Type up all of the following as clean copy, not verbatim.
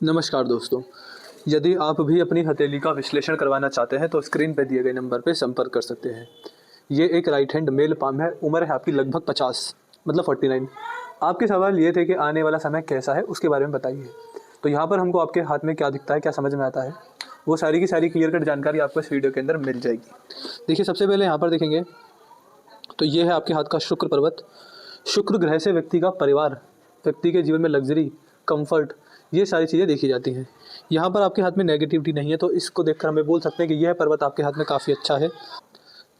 नमस्कार दोस्तों, यदि आप भी अपनी हथेली का विश्लेषण करवाना चाहते हैं तो स्क्रीन पर दिए गए नंबर पर संपर्क कर सकते हैं। ये एक राइट हैंड मेल पाम है, उम्र है आपकी लगभग 50 मतलब 49। आपके सवाल ये थे कि आने वाला समय कैसा है उसके बारे में बताइए। तो यहाँ पर हमको आपके हाथ में क्या दिखता है, क्या समझ में आता है, वो सारी की सारी क्लियर कट जानकारी आपको इस वीडियो के अंदर मिल जाएगी। देखिए, सबसे पहले यहाँ पर देखेंगे तो ये है आपके हाथ का शुक्र पर्वत। शुक्र ग्रह से व्यक्ति का परिवार, व्यक्ति के जीवन में लग्जरी, कंफर्ट, ये सारी चीज़ें देखी जाती हैं। यहाँ पर आपके हाथ में नेगेटिविटी नहीं है, तो इसको देखकर हमें बोल सकते हैं कि यह पर्वत आपके हाथ में काफ़ी अच्छा है,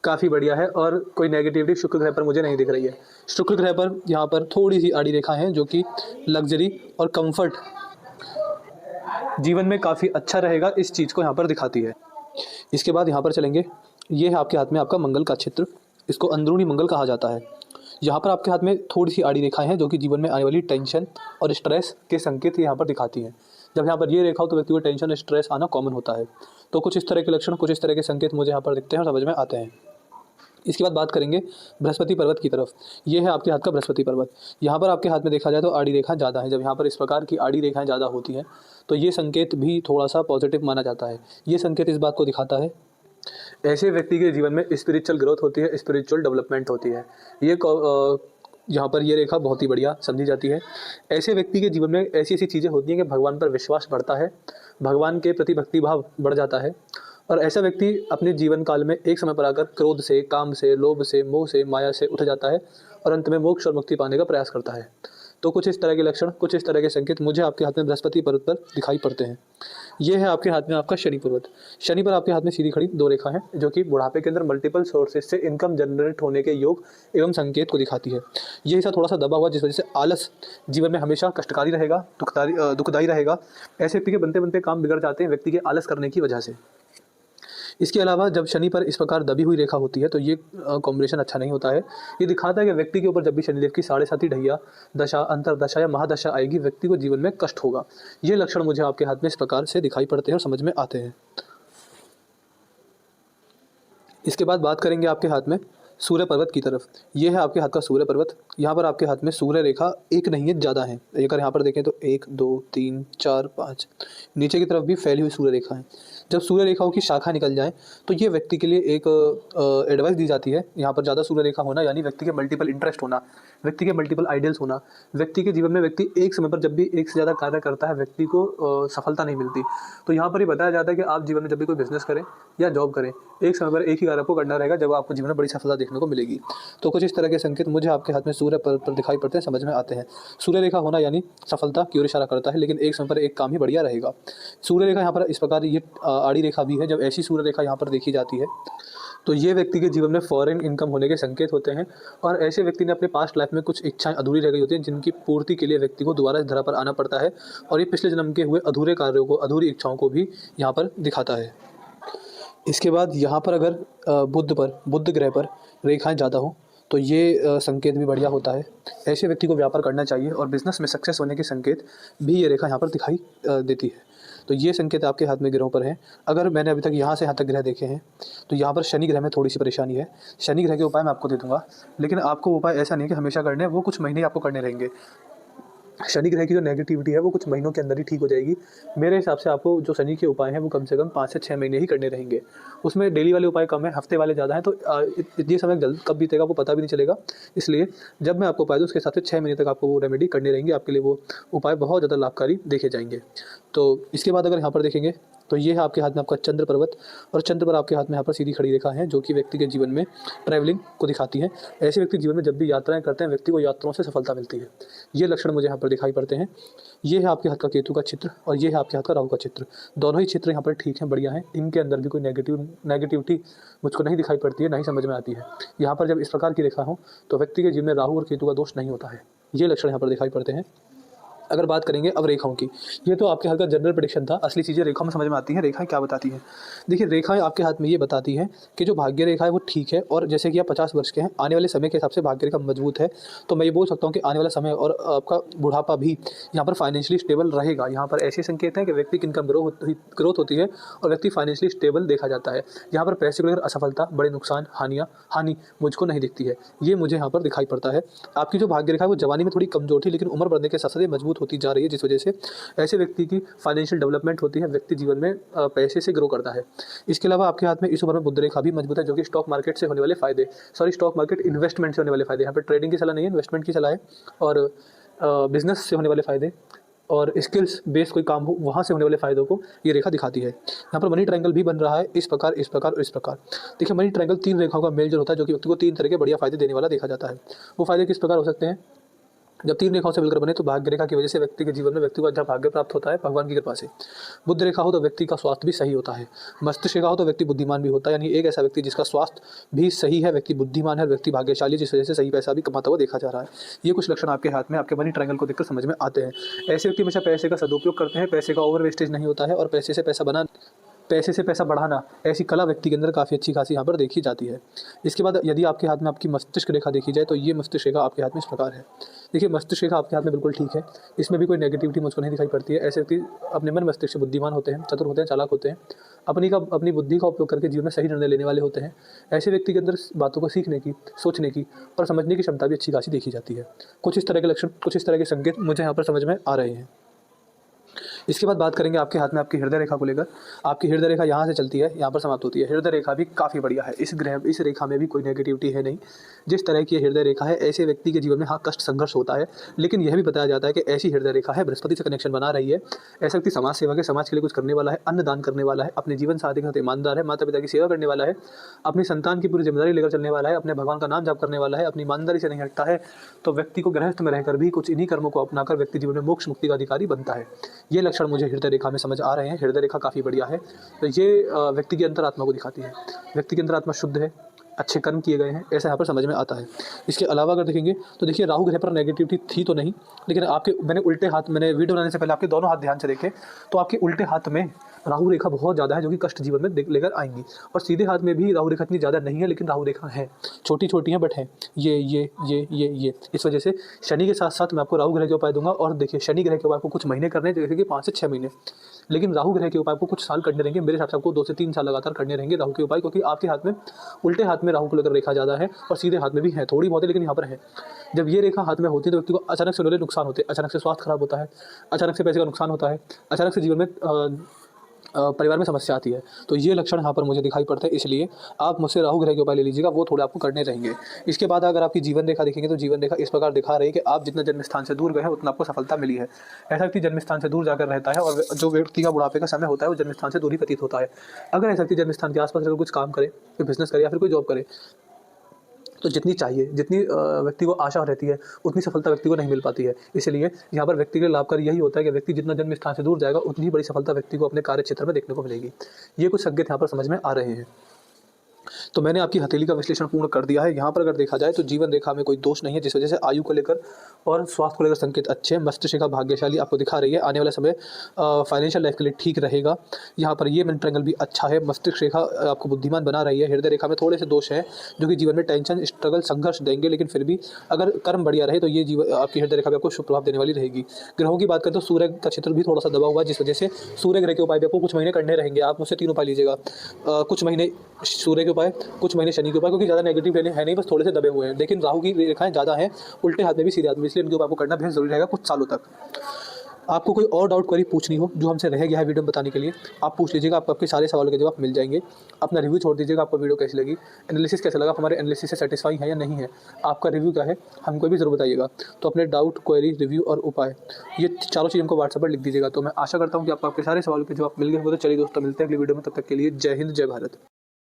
काफ़ी बढ़िया है और कोई नेगेटिविटी शुक्र ग्रह पर मुझे नहीं दिख रही है। शुक्र ग्रह पर यहाँ पर थोड़ी सी आड़ी रेखा है जो कि लग्जरी और कंफर्ट, जीवन में काफ़ी अच्छा रहेगा, इस चीज़ को यहाँ पर दिखाती है। इसके बाद यहाँ पर चलेंगे, ये है आपके हाथ में आपका मंगल का चित्र। इसको अंदरूनी मंगल कहा जाता है। यहाँ पर आपके हाथ में थोड़ी सी आड़ी रेखाएं हैं जो कि जीवन में आने वाली टेंशन और स्ट्रेस के संकेत यहाँ पर दिखाती हैं। जब यहाँ पर ये रेखा हो तो व्यक्ति को टेंशन और स्ट्रेस आना कॉमन होता है। तो कुछ इस तरह के लक्षण, कुछ इस तरह के संकेत मुझे यहाँ पर दिखते हैं और समझ में आते हैं। इसके बाद बात करेंगे बृहस्पति पर्वत की तरफ। ये है आपके हाथ का बृहस्पति पर्वत। यहाँ पर आपके हाथ में देखा जाए तो आड़ी रेखा ज़्यादा है। जब यहाँ पर इस प्रकार की आड़ी रेखाएं ज़्यादा होती हैं तो ये संकेत भी थोड़ा सा पॉजिटिव माना जाता है। ये संकेत इस बात को दिखाता है, ऐसे व्यक्ति के जीवन में स्पिरिचुअल ग्रोथ होती है, स्पिरिचुअल डेवलपमेंट होती है। ये यहाँ पर ये रेखा बहुत ही बढ़िया समझी जाती है। ऐसे व्यक्ति के जीवन में ऐसी ऐसी चीज़ें होती हैं कि भगवान पर विश्वास बढ़ता है, भगवान के प्रति भक्तिभाव बढ़ जाता है और ऐसा व्यक्ति अपने जीवन काल में एक समय पर आकर क्रोध से, काम से, लोभ से, मोह से, माया से उठ जाता है और अंत में मोक्ष और मुक्ति पाने का प्रयास करता है। तो कुछ इस तरह के लक्षण, कुछ इस तरह के संकेत मुझे आपके हाथ में बृहस्पति पर्वत पर दिखाई पड़ते हैं। ये है आपके हाथ में आपका शनि पर्वत। शनि पर आपके हाथ में सीधी खड़ी दो रेखा हैं जो कि बुढ़ापे के अंदर मल्टीपल सोर्सेज से इनकम जनरेट होने के योग एवं संकेत को दिखाती है। ये हिस्सा थोड़ा सा दबा हुआ, जिस वजह से आलस जीवन में हमेशा कष्टकारी रहेगा, दुखदायी रहेगा। ऐसे व्यक्ति के बनते बनते काम बिगड़ जाते हैं व्यक्ति के आलस करने की वजह से। इसके अलावा जब शनि पर इस प्रकार दबी हुई रेखा होती है तो ये कॉम्बिनेशन अच्छा नहीं होता है। ये दिखाता है कि व्यक्ति के ऊपर जब भी शनिदेव की 7.5 ढैया दशा, अंतरदशा या महादशा आएगी, व्यक्ति को जीवन में कष्ट होगा। ये लक्षण मुझे आपके हाथ में इस प्रकार से दिखाई पड़ते हैं और समझ में आते हैं। इसके बाद बात करेंगे आपके हाथ में सूर्य पर्वत की तरफ। ये है आपके हाथ का सूर्य पर्वत। यहाँ पर आपके हाथ में सूर्य रेखा एक नहीं है, ज़्यादा है। अगर यहाँ पर देखें तो 1 2 3 4 5 नीचे की तरफ भी फैली हुई सूर्य रेखा है। जब सूर्य रेखाओं की शाखा निकल जाए तो ये व्यक्ति के लिए एक एडवाइस दी जाती है। यहाँ पर ज़्यादा सूर्य रेखा होना यानी व्यक्ति के मल्टीपल इंटरेस्ट होना, व्यक्ति के मल्टीपल आइडियल्स होना। व्यक्ति के जीवन में व्यक्ति एक समय पर जब भी एक से ज़्यादा कार्य करता है, व्यक्ति को सफलता नहीं मिलती। तो यहाँ पर ये बताया जाता है कि आप जीवन में जब भी कोई बिजनेस करें या जॉब करें, एक समय पर एक ही कार्य आपको करना रहेगा, जब आपको जीवन में बड़ी सफलता देखने को मिलेगी। तो कुछ इस तरह के संकेत मुझे आपके हाथ में सूर्य पर दिखाई पड़ते हैं, समझ में आते हैं। सूर्य रेखा होना यानी सफलता की ओर इशारा करता है, लेकिन एक समय पर एक काम ही बढ़िया रहेगा। सूर्य रेखा यहाँ पर इस प्रकार ये आड़ी रेखा भी है। जब ऐसी सूर्य रेखा यहाँ पर देखी जाती है तो ये व्यक्ति के जीवन में फॉरेन इनकम होने के संकेत होते हैं और ऐसे व्यक्ति ने अपने पास्ट लाइफ में कुछ इच्छाएं अधूरी रह गई होती हैं, जिनकी पूर्ति के लिए व्यक्ति को दोबारा इस धरा पर आना पड़ता है और ये पिछले जन्म के हुए अधूरे कार्यों को, अधूरी इच्छाओं को भी यहाँ पर दिखाता है। इसके बाद यहाँ पर अगर बुध ग्रह पर रेखाएं ज़्यादा हो तो ये संकेत भी बढ़िया होता है। ऐसे व्यक्ति को व्यापार करना चाहिए और बिजनेस में सक्सेस होने के संकेत भी ये रेखा यहाँ पर दिखाई देती है। तो ये संकेत आपके हाथ में ग्रहों पर हैं। अगर मैंने अभी तक यहाँ से यहाँ तक ग्रह देखे हैं तो यहाँ पर शनि ग्रह में थोड़ी सी परेशानी है। शनि ग्रह के उपाय मैं आपको दे दूंगा, लेकिन आपको उपाय ऐसा नहीं कि हमेशा करने हैं, वो कुछ महीने आपको करने रहेंगे। शनि ग्रह की जो नेगेटिविटी है वो कुछ महीनों के अंदर ही ठीक हो जाएगी। मेरे हिसाब से आपको जो शनि के उपाय हैं वो कम से कम 5 से 6 महीने ही करने रहेंगे। उसमें डेली वाले उपाय कम है, हफ्ते वाले ज़्यादा हैं। तो ये समय जल्द कब बीतेगा वो पता भी नहीं चलेगा। इसलिए जब मैं आपको उपाय दूँ उसके हिसाब से 6 महीने तक आपको वो रेमेडी करनी रहेंगी। आपके लिए वो उपाय बहुत ज़्यादा लाभकारी देखे जाएंगे। तो इसके बाद अगर यहाँ पर देखेंगे तो ये है आपके हाथ में आपका चंद्र पर्वत और चंद्र पर आपके हाथ में यहाँ पर सीधी खड़ी रेखा है जो कि व्यक्ति के जीवन में ट्रैवलिंग को दिखाती है। ऐसे व्यक्ति जीवन में जब भी यात्राएं करते हैं व्यक्ति को यात्राओं से सफलता मिलती है। ये लक्षण मुझे यहाँ पर दिखाई पड़ते हैं। ये है आपके हाथ का केतु का चित्र और ये है आपके हाथ का राहु का चित्र। दोनों ही चित्र यहाँ पर ठीक हैं, बढ़िया हैं। इनके अंदर भी कोई नेगेटिविटी मुझको नहीं दिखाई पड़ती है, ना ही समझ में आती है। यहाँ पर जब इस प्रकार की रेखा हो तो व्यक्ति के जीवन में राहु और केतु का दोष नहीं होता है। ये लक्षण यहाँ पर दिखाई पड़ते हैं। अगर बात करेंगे अब रेखाओं की, ये तो आपके हाथ का जनरल प्रेडिक्शन था। असली चीज़ें रेखाओं में समझ में आती हैं। रेखाएं क्या बताती हैं? देखिए, रेखाएं आपके हाथ में ये बताती हैं कि जो भाग्य रेखा है वो ठीक है और जैसे कि आप 50 वर्ष के हैं, आने वाले समय के हिसाब से भाग्य रेखा मजबूत है। तो मैं ये बोल सकता हूँ कि आने वाला समय और आपका बुढ़ापा भी यहाँ पर फाइनेंशियली स्टेबल रहेगा। यहाँ पर ऐसे संकेत हैं कि व्यक्ति की इनकम ग्रोथ होती है और व्यक्ति फाइनेंशियली स्टेबल देखा जाता है। यहाँ पर पैसे को लेकर असफलता, बड़े नुकसान, हानि मुझको नहीं दिखती है। ये मुझे यहाँ पर दिखाई पड़ता है। आपकी जो भाग्य रेखा है वो जवानी में थोड़ी कमजोर थी, लेकिन उम्र बढ़ने के साथ साथ ये मजबूत मजबूत होती जा रही है, जिस वजह से ऐसे व्यक्ति की फाइनेंशियल डेवलपमेंट होती है, व्यक्ति जीवन में पैसे से ग्रो करता है। इसके अलावा आपके हाथ में इस उम्र में बुध रेखा भी मजबूत है, जो कि स्टॉक मार्केट से होने वाले फायदे, स्टॉक मार्केट इन्वेस्टमेंट से होने वाले फायदे, यहाँ पर ट्रेडिंग की सलाह नहीं है, इन्वेस्टमेंट की सलाह है, और बिजनेस से होने वाले फायदे और स्किल्स बेस्ड कोई काम हो वहाँ से होने वाले फ़ायदों को ये रेखा दिखाती है। यहाँ पर मनी ट्रायंगल भी बन रहा है, इस प्रकार, इस प्रकार और इस प्रकार। देखिए, मनी ट्रायंगल 3 रेखाओं का मेल जोल होता है, जो कि व्यक्ति को 3 तरह के बढ़िया फ़ायदे देने वाला देखा जाता है। वो फ़ायदे किस प्रकार हो सकते हैं? जब 3 रेखाओं से मिलकर बने तो भाग्य रेखा की वजह से व्यक्ति के जीवन में व्यक्ति को अच्छा भाग्य प्राप्त होता है भगवान की कृपा से। बुध रेखा हो तो व्यक्ति का स्वास्थ्य भी सही होता है। मस्तिष्क रेखा हो तो व्यक्ति बुद्धिमान भी होता है, यानी एक ऐसा व्यक्ति जिसका स्वास्थ्य भी सही है, व्यक्ति बुद्धिमान है, व्यक्ति भाग्यशाली, जिस वजह से सही पैसा भी कमाता हुआ देखा जा रहा है। ये कुछ लक्षण आपके हाथ में आपके मनी ट्रायंगल को देखकर समझ में आते हैं। ऐसे व्यक्ति हमेशा पैसे का सदुपयोग करते हैं, पैसे का ओवर वेस्टेज नहीं होता है, और पैसे से पैसा बढ़ाना, ऐसी कला व्यक्ति के अंदर काफ़ी अच्छी खासी यहाँ पर देखी जाती है। इसके बाद यदि आपके हाथ में आपकी मस्तिष्क रेखा देखी जाए तो ये मस्तिष्क रेखा आपके हाथ में इस प्रकार है। देखिए, मस्तिष्क रेखा आपके हाथ में बिल्कुल ठीक है, इसमें भी कोई नेगेटिविटी मुझको नहीं दिखाई पड़ती है। ऐसे व्यक्ति अपने मन मस्तिष्क से बुद्धिमान होते हैं, चतुर होते हैं, चालाक होते हैं, अपनी बुद्धि का उपयोग करके जीवन में सही निर्णय लेने वाले होते हैं। ऐसे व्यक्ति के अंदर बातों को सीखने की, सोचने की और समझने की क्षमता भी अच्छी खासी देखी जाती है। कुछ इस तरह के लक्षण, कुछ इस तरह के संकेत मुझे यहाँ पर समझ में आ रहे हैं। इसके बाद बात करेंगे आपके हाथ में आपकी हृदय रेखा को लेकर। आपकी हृदय रेखा यहाँ से चलती है, यहाँ पर समाप्त होती है। हृदय रेखा भी काफ़ी बढ़िया है, इस रेखा में भी कोई नेगेटिविटी है नहीं। जिस तरह की हृदय रेखा है, ऐसे व्यक्ति के जीवन में हाँ कष्ट संघर्ष होता है, लेकिन यह भी बताया जाता है कि ऐसी हृदय रेखा है बृहस्पति से कनेक्शन बना रही है। ऐसा व्यक्ति समाज सेवा के, समाज के लिए कुछ करने वाला है, अन्न दान करने वाला है, अपने जीवन साथी के साथ ईमानदार है, माता पिता की सेवा करने वाला है, अपनी संतान की पूरी जिम्मेदारी लेकर चलने वाला है, अपने भगवान का नाम जाप करने वाला है, अपनी ईमानदारी से नहीं हटता है, तो व्यक्ति को गृहस्थ में रहकर भी कुछ इन्हीं कर्मों को अपनाकर व्यक्ति जीवन में मोक्ष मुक्ति का अधिकारी बनता है। ये लक्षण मुझे हृदय रेखा में समझ आ रहे हैं। हृदय रेखा काफ़ी बढ़िया है, तो ये व्यक्ति की अंतरात्मा को दिखाती है। व्यक्ति की अंतरात्मा शुद्ध है, अच्छे कर्म किए गए हैं, ऐसा यहाँ पर समझ में आता है। इसके अलावा अगर देखेंगे तो देखिए, राहु ग्रह पर नेगेटिविटी थी तो नहीं, लेकिन मैंने वीडियो बनाने से पहले आपके दोनों हाथ ध्यान से देखे तो आपके उल्टे हाथ में राहु रेखा बहुत ज़्यादा है, जो कि कष्ट जीवन में लेकर आएंगी। और सीधे हाथ में भी राहु रेखा इतनी ज़्यादा नहीं है, लेकिन राहु रेखा है, छोटी छोटी हैं बट है ये। इस वजह से शनि के साथ साथ मैं आपको राहु ग्रह के उपाय दूंगा। और देखिए, शनि ग्रह के उपाय आपको कुछ महीने करने, जैसे कि 5 से 6 महीने, लेकिन राहु ग्रह के उपाय आपको कुछ साल करने रहेंगे। मेरे हिसाब से आपको 2 से 3 साल लगातार करने रहेंगे राहु के उपाय, क्योंकि आपके हाथ में उल्टे हाथ में राहु को लेकर रेखा ज़्यादा है और सीधे हाथ में भी है, थोड़ी बहुत है लेकिन यहाँ पर है। जब ये रेखा हाथ में होती है तो व्यक्ति को अचानक से होने नुकसान होते हैं, अचानक से स्वास्थ्य खराब होता है, अचानक से पैसे का नुकसान होता है, अचानक से जीवन में परिवार में समस्या आती है। तो ये लक्षण यहाँ पर मुझे दिखाई पड़ते हैं, इसलिए आप मुझसे राहु ग्रह के उपाय ले लीजिएगा, वो थोड़े आपको करने रहेंगे। इसके बाद अगर आपकी जीवन रेखा देखेंगे तो जीवन रेखा इस प्रकार दिखा रही है कि आप जितना जन्म स्थान से दूर गए हैं उतना आपको सफलता मिली है। ऐसा व्यक्ति जन्म स्थान से दूर जाकर रहता है, और जो व्यक्ति का बुढ़ापे का समय होता है वो जन्म स्थान से दूर ही प्रतीत होता है। अगर ऐसा व्यक्ति जन्म स्थान के आसपास कुछ काम करे, कोई बिजनेस करे या फिर कोई जॉब करे, तो जितनी व्यक्ति को आशा रहती है उतनी सफलता व्यक्ति को नहीं मिल पाती है। इसलिए यहाँ पर व्यक्ति के लिए लाभकारी यही होता है कि व्यक्ति जितना जन्म स्थान से दूर जाएगा उतनी ही बड़ी सफलता व्यक्ति को अपने कार्य क्षेत्र में देखने को मिलेगी। ये कुछ संकेत यहाँ पर समझ में आ रहे हैं। तो मैंने आपकी हथेली का विश्लेषण पूर्ण कर दिया है। यहाँ पर अगर देखा जाए तो जीवन रेखा में कोई दोष नहीं है, जिस वजह से आयु को लेकर और स्वास्थ्य को लेकर संकेत अच्छे हैं। मस्तिष्क रेखा भाग्यशाली आपको दिखा रही है, आने वाला समय फाइनेंशियल लाइफ के लिए ठीक रहेगा। यहाँ पर ये मनी ट्रायंगल भी अच्छा है। मस्तिष्क रेखा आपको बुद्धिमान बना रही है। हृदय रेखा में थोड़े से दोष हैं जो कि जीवन में टेंशन, स्ट्रगल, संघर्ष देंगे, लेकिन फिर भी अगर कर्म बढ़िया रहे तो ये जीवन आपकी हृदय रेखा भी आपको शुभ प्रभाव देने वाली रहेगी। ग्रहों की बात करें तो सूर्य का क्षेत्र भी थोड़ा सा दबा हुआ है, जिस वजह से सूर्य ग्रह के उपाय भी आपको कुछ महीने करने रहेंगे। आप मुझसे 3 उपाय लीजिएगा, कुछ महीने सूर्य के उपाय, कुछ महीने शनि के उपाय, क्योंकि ज़्यादा नेगेटिव है नहीं, बस थोड़े से दबे हुए हैं। लेकिन राहु की रेखाएं ज़्यादा हैं, उल्टे हाथ में भी सीधे हाथ में, इसलिए इनके ऊपर आपको करना बेहद जरूरी रहेगा कुछ सालों तक। आपको कोई और डाउट क्वेरी पूछनी हो जो हमसे रह गया है वीडियो में बताने के लिए, आप पूछ लीजिएगा, आपको आपके सारे सवालों के जवाब मिल जाएंगे। अपना रिव्यू छोड़ दीजिएगा, आपको वीडियो कैसी लगी, एनालिसिस कैसा लगा, हमारे एनालिसिस से सेटिस्फाई है या नहीं है, आपका रिव्यू क्या है हमको भी जरूर बताइएगा। तो अपने डाउट, क्वेरी, रिव्यू और उपाय, ये चारों चीज़ हमको व्हाट्सएप पर लिख दीजिएगा। तो मैं आशा करता हूँ कि आपको आपके सारे सवालों के जवाब मिल गए होंगे। तो चलिए दोस्तों, मिलते हैं अगली वीडियो में, तब तक के लिए जय हिंद, जय भारत।